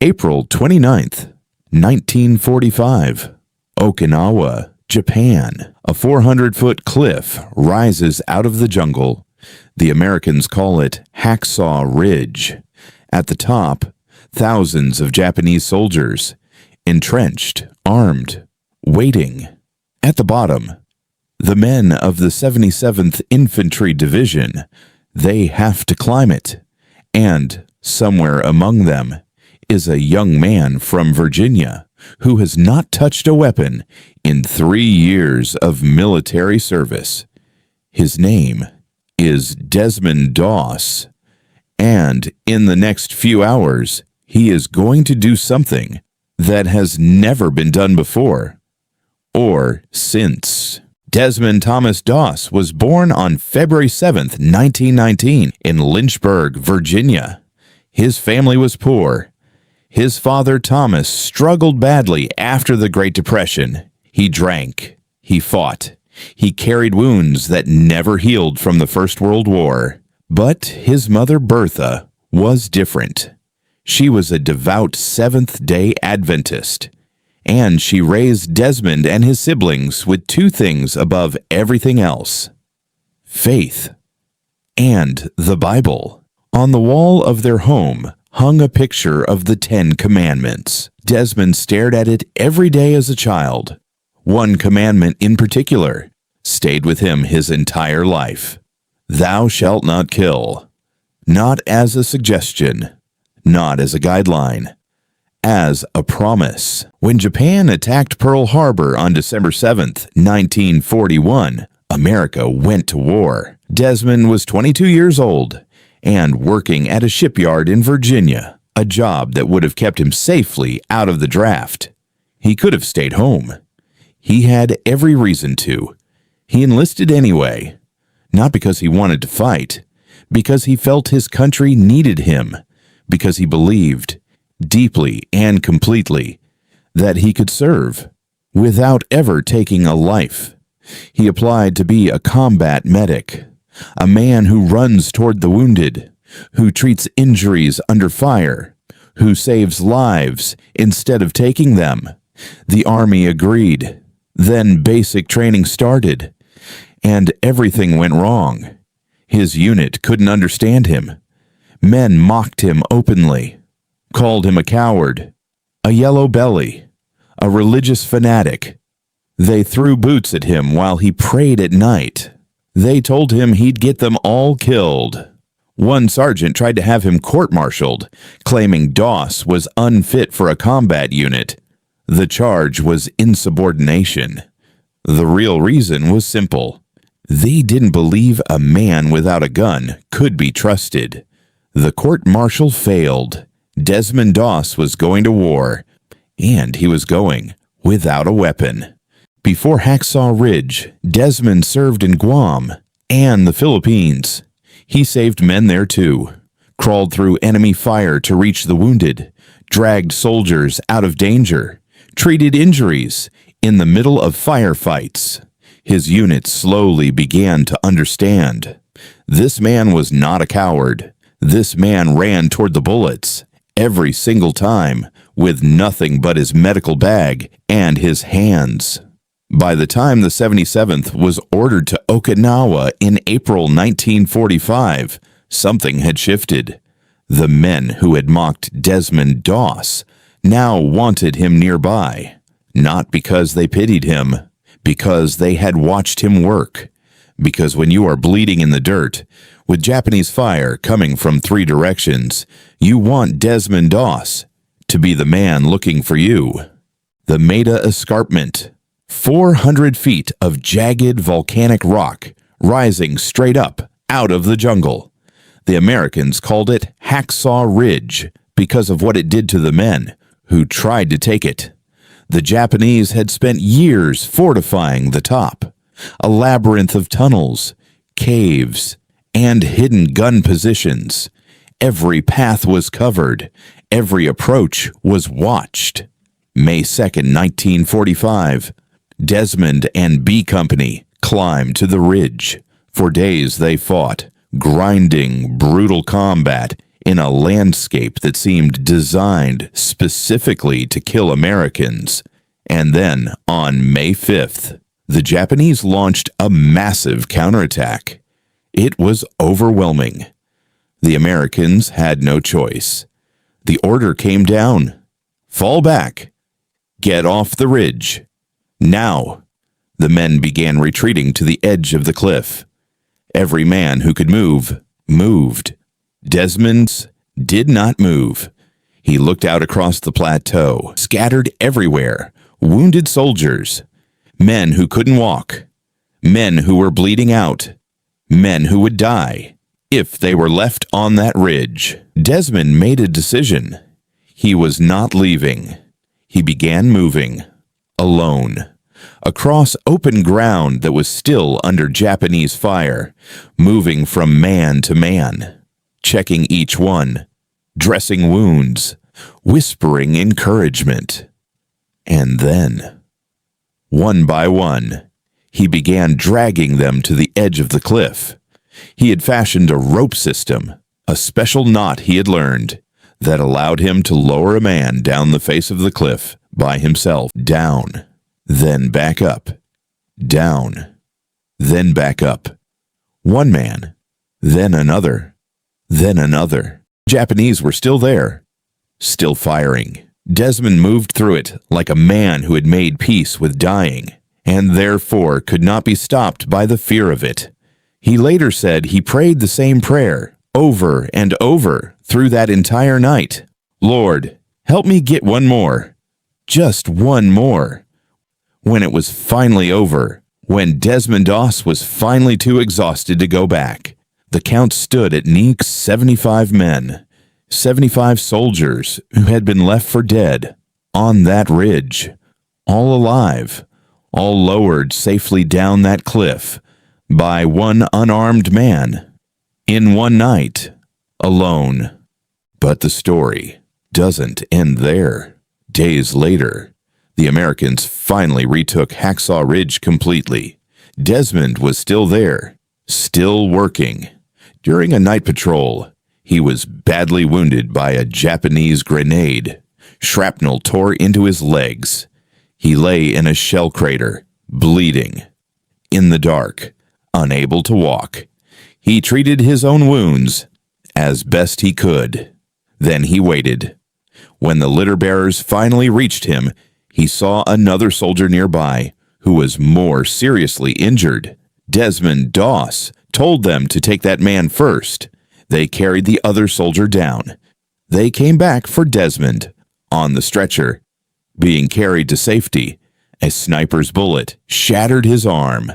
April 29th, 1945. Okinawa, Japan. A 400-foot cliff rises out of the jungle. The Americans call it Hacksaw Ridge. At the top, thousands of Japanese soldiers, entrenched, armed, waiting. At the bottom, the men of the 77th Infantry Division. They have to climb it. And somewhere among them is a young man from Virginia who has not touched a weapon in 3 years of military service. His name is Desmond Doss, and in the next few hours, he is going to do something that has never been done before or since. Desmond Thomas Doss was born on February 7th, 1919, in Lynchburg, Virginia. His family was poor. His father, Thomas, struggled badly after the Great Depression. He drank. He fought. He carried wounds that never healed from the First World War. But his mother, Bertha, was different. She was a devout Seventh-day Adventist, and she raised Desmond and his siblings with two things above everything else: faith and the Bible. On the wall of their home hung a picture of the 10 Commandments. Desmond stared at it every day as a child. One commandment in particular stayed with him his entire life: "Thou shalt not kill." Not as a suggestion, not as a guideline, as a promise. When Japan attacked Pearl Harbor on December 7th, 1941, America went to war. Desmond was 22 years old and working at a shipyard in Virginia, a job that would have kept him safely out of the draft. He could have stayed home. He had every reason to. He enlisted anyway, not because he wanted to fight, because he felt his country needed him, because he believed, deeply and completely, that he could serve without ever taking a life. He applied to be a combat medic, a man who runs toward the wounded, who treats injuries under fire, who saves lives instead of taking them. The Army agreed. Then basic training started, and everything went wrong. His unit couldn't understand him. Men mocked him openly, called him a coward, a yellow belly, a religious fanatic. They threw boots at him while he prayed at night. They told him he'd get them all killed. One sergeant tried to have him court-martialed, claiming Doss was unfit for a combat unit. The charge was insubordination. The real reason was simple. They didn't believe a man without a gun could be trusted. The court-martial failed. Desmond Doss was going to war, and he was going without a weapon. Before Hacksaw Ridge, Desmond served in Guam and the Philippines. He saved men there too, crawled through enemy fire to reach the wounded, dragged soldiers out of danger, treated injuries in the middle of firefights. His unit slowly began to understand. This man was not a coward. This man ran toward the bullets every single time with nothing but his medical bag and his hands. By the time the 77th was ordered to Okinawa in April 1945, something had shifted. The men who had mocked Desmond Doss now wanted him nearby, not because they pitied him, because they had watched him work. Because when you are bleeding in the dirt, with Japanese fire coming from 3 directions, you want Desmond Doss to be the man looking for you. The Maida Escarpment, 400 feet of jagged volcanic rock rising straight up out of the jungle. The Americans called it Hacksaw Ridge because of what it did to the men who tried to take it. The Japanese had spent years fortifying the top, a labyrinth of tunnels, caves, and hidden gun positions. Every path was covered. Every approach was watched. May 2nd, 1945, Desmond and B Company climbed to the ridge. For days they fought, grinding, brutal combat in a landscape that seemed designed specifically to kill Americans. And then, on May 5th, the Japanese launched a massive counterattack. It was overwhelming. The Americans had no choice. The order came down. Fall back. Get off the ridge. Now. The men began retreating to the edge of the cliff. Every man who could move, moved. Desmond did not move. He looked out across the plateau, scattered everywhere, wounded soldiers, men who couldn't walk, men who were bleeding out, men who would die if they were left on that ridge. Desmond made a decision. He was not leaving. He began moving, alone, across open ground that was still under Japanese fire, moving from man to man, checking each one, dressing wounds, whispering encouragement. And then, one by one, he began dragging them to the edge of the cliff. He had fashioned a rope system, a special knot he had learned, that allowed him to lower a man down the face of the cliff by himself, down, then back up, down, then back up. One man, then another, then another. Japanese were still there, still firing. Desmond moved through it like a man who had made peace with dying, and therefore could not be stopped by the fear of it. He later said he prayed the same prayer over and over through that entire night. Lord, help me get one more. Just one more. When it was finally over, when Desmond Doss was finally too exhausted to go back, the count stood at nearly 75 men, 75 soldiers who had been left for dead on that ridge, all alive, all lowered safely down that cliff by one unarmed man, in one night, alone. But the story doesn't end there. Days later, the Americans finally retook Hacksaw Ridge completely. Desmond was still there, still working. During a night patrol, he was badly wounded by a Japanese grenade. Shrapnel tore into his legs. He lay in a shell crater, bleeding. In the dark, unable to walk, he treated his own wounds as best he could. Then he waited. When the litter bearers finally reached him, he saw another soldier nearby who was more seriously injured. Desmond Doss told them to take that man first. They carried the other soldier down. They came back for Desmond, on the stretcher. Being carried to safety, a sniper's bullet shattered his arm.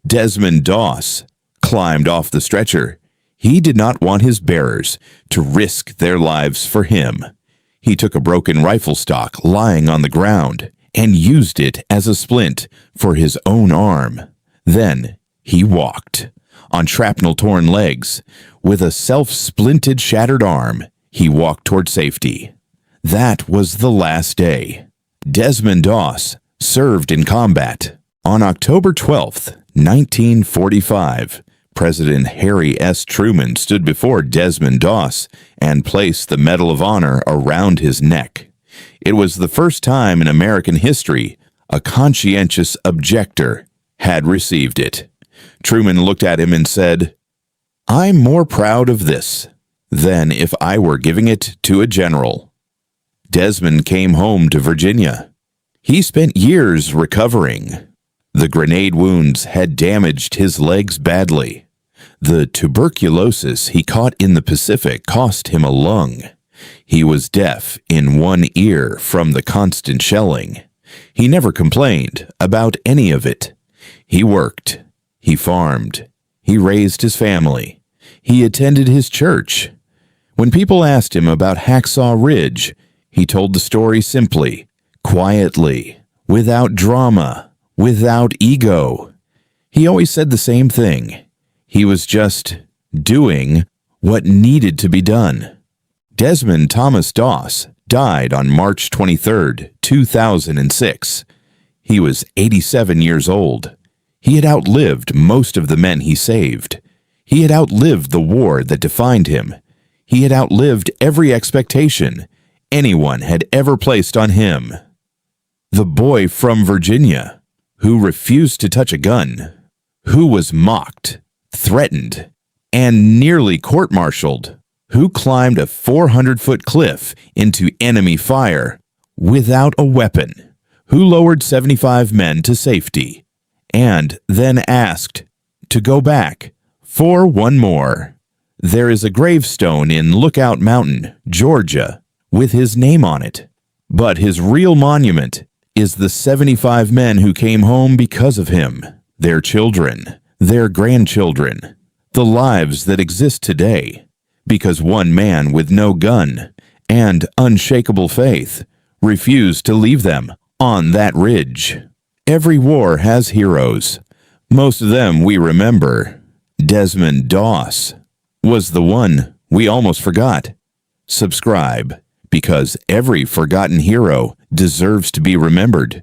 Desmond Doss climbed off the stretcher. He did not want his bearers to risk their lives for him. He took a broken rifle stock lying on the ground and used it as a splint for his own arm. Then he walked. On shrapnel-torn legs, with a self-splinted shattered arm, he walked toward safety. That was the last day. Desmond Doss served in combat. On October 12th, 1945, President Harry S. Truman stood before Desmond Doss and placed the Medal of Honor around his neck. It was the first time in American history a conscientious objector had received it. Truman looked at him and said, "I'm more proud of this than if I were giving it to a general." Desmond came home to Virginia. He spent years recovering. The grenade wounds had damaged his legs badly. The tuberculosis he caught in the Pacific cost him a lung. He was deaf in one ear from the constant shelling. He never complained about any of it. He worked. He farmed. He raised his family. He attended his church. When people asked him about Hacksaw Ridge, he told the story simply, quietly, without drama, without ego. He always said the same thing. He was just doing what needed to be done. Desmond Thomas Doss died on March 23, 2006. He was 87 years old. He had outlived most of the men he saved. He had outlived the war that defined him. He had outlived every expectation anyone had ever placed on him. The boy from Virginia, who refused to touch a gun, who was mocked, threatened, and nearly court-martialed, who climbed a 400-foot cliff into enemy fire without a weapon, who lowered 75 men to safety, and then asked to go back for one more. There is a gravestone in Lookout Mountain, Georgia, with his name on it, but his real monument is the 75 men who came home because of him, their children, their grandchildren, the lives that exist today, because one man with no gun and unshakable faith refused to leave them on that ridge. Every war has heroes. Most of them we remember. Desmond Doss was the one we almost forgot. Subscribe, because every forgotten hero deserves to be remembered.